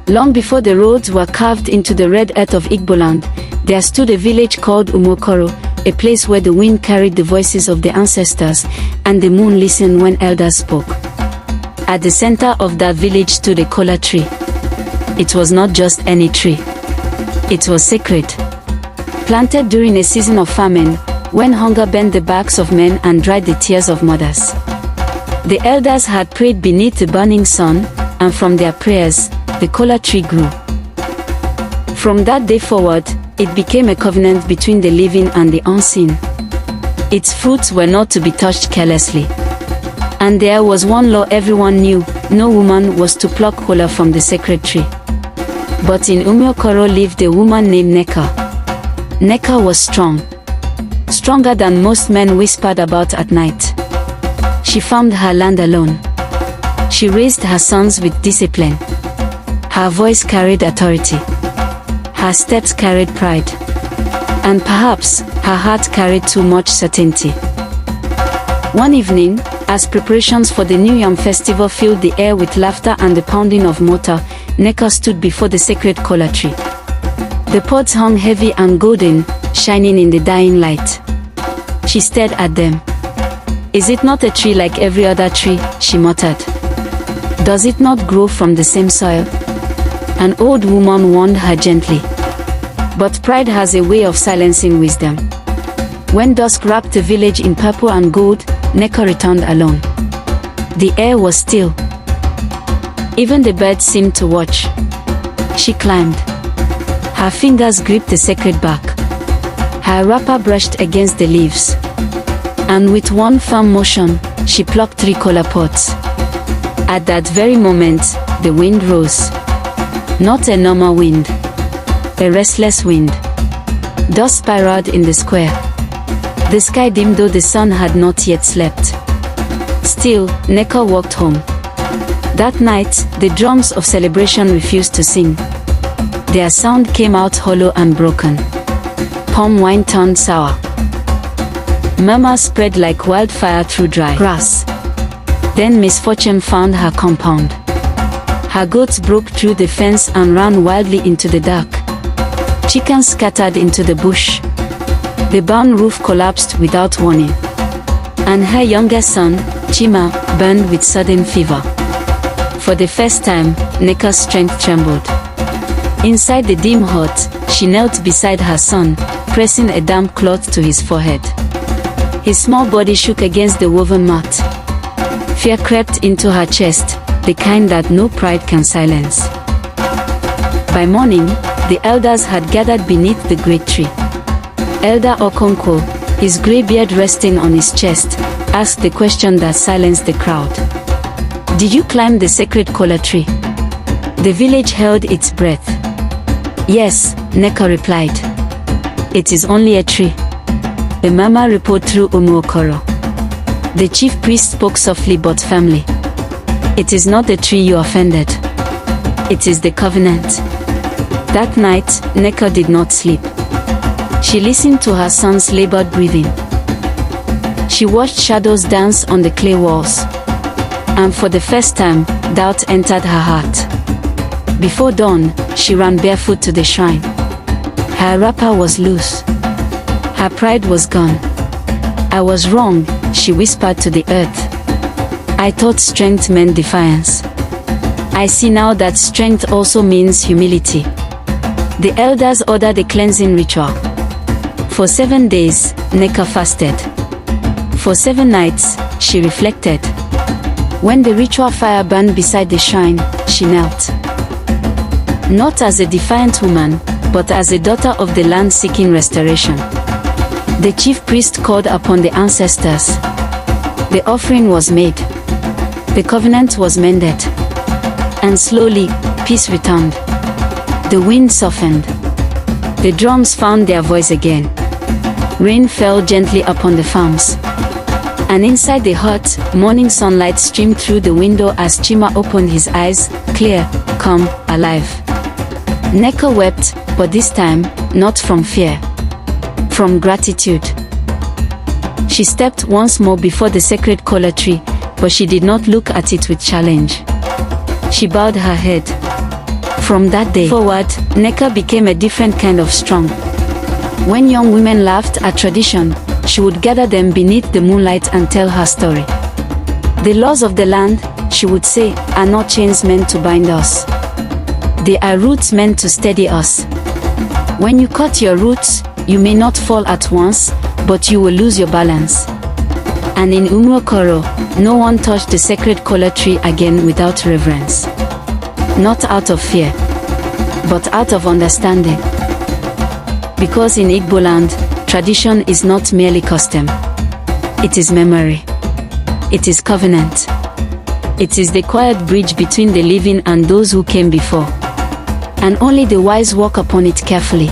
Long before the roads were carved into the red earth of Igbo land, there stood a village called Umuokoro, a place where the wind carried the voices of the ancestors, and the moon listened when elders spoke. At the center of that village stood a kola tree. It was not just any tree. It was sacred. Planted during a season of famine, when hunger bent the backs of men and dried the tears of mothers. The elders had prayed beneath the burning sun, and from their prayers, the kola tree grew. From that day forward, it became a covenant between the living and the unseen. Its fruits were not to be touched carelessly. And there was one law everyone knew: no woman was to pluck kola from the sacred tree. But in Umuokoro lived a woman named Nneka. Nneka was strong. Stronger than most men whispered about at night. She farmed her land alone. She raised her sons with discipline. Her voice carried authority. Her steps carried pride. And perhaps, her heart carried too much certainty. One evening, as preparations for the New Yam festival filled the air with laughter and the pounding of mortar, Nneka stood before the sacred kola tree. The pods hung heavy and golden, shining in the dying light. She stared at them. "Is it not a tree like every other tree?" she muttered. "Does it not grow from the same soil?" An old woman warned her gently. But pride has a way of silencing wisdom. When dusk wrapped the village in purple and gold, Nneka returned alone. The air was still. Even the birds seemed to watch. She climbed. Her fingers gripped the sacred bark. Her wrapper brushed against the leaves. And with one firm motion, she plucked 3 kola pods. At that very moment, the wind rose. Not a normal wind. A restless wind. Dust spiraled in the square. The sky dimmed though the sun had not yet slept. Still, Nneka walked home. That night, the drums of celebration refused to sing. Their sound came out hollow and broken. Palm wine turned sour. Murmurs spread like wildfire through dry grass. Then misfortune found her compound. Her goats broke through the fence and ran wildly into the dark. Chickens scattered into the bush. The barn roof collapsed without warning. And her younger son, Chima, burned with sudden fever. For the first time, Nneka's strength trembled. Inside the dim hut, she knelt beside her son, pressing a damp cloth to his forehead. His small body shook against the woven mat. Fear crept into her chest, the kind that no pride can silence. By morning, the elders had gathered beneath the great tree. Elder Okonko, his grey beard resting on his chest, asked the question that silenced the crowd. "Did you climb the sacred kola tree?" The village held its breath. "Yes," Nneka replied. "It is only a tree." A murmur rippled through Umuokoro. The chief priest spoke softly but firmly. "It is not the tree you offended. It is the covenant." That night, Nneka did not sleep. She listened to her son's labored breathing. She watched shadows dance on the clay walls. And for the first time, doubt entered her heart. Before dawn, she ran barefoot to the shrine. Her wrapper was loose. Her pride was gone. "I was wrong," she whispered to the earth. "I thought strength meant defiance. I see now that strength also means humility." The elders ordered a cleansing ritual. For 7 days, Nneka fasted. For 7 nights, she reflected. When the ritual fire burned beside the shrine, she knelt. Not as a defiant woman, but as a daughter of the land seeking restoration. The chief priest called upon the ancestors. The offering was made. The covenant was mended. And slowly, peace returned. The wind softened. The drums found their voice again. Rain fell gently upon the farms. And inside the hut, morning sunlight streamed through the window as Chima opened his eyes, clear, calm, alive. Nneka wept, but this time, not from fear. From gratitude. She stepped once more before the sacred kola tree, but she did not look at it with challenge. She bowed her head. From that day forward, Nneka became a different kind of strong. When young women laughed at tradition, she would gather them beneath the moonlight and tell her story. The laws of the land, she would say, are not chains meant to bind us. They are roots meant to steady us. When you cut your roots, you may not fall at once, but you will lose your balance. And in umuokoro, no one touched the sacred kola tree again without reverence. Not out of fear, but out of understanding. Because in Igbo land, tradition is not merely custom. It is memory. It is covenant. It is the quiet bridge between the living and those who came before. And only the wise walk upon it carefully.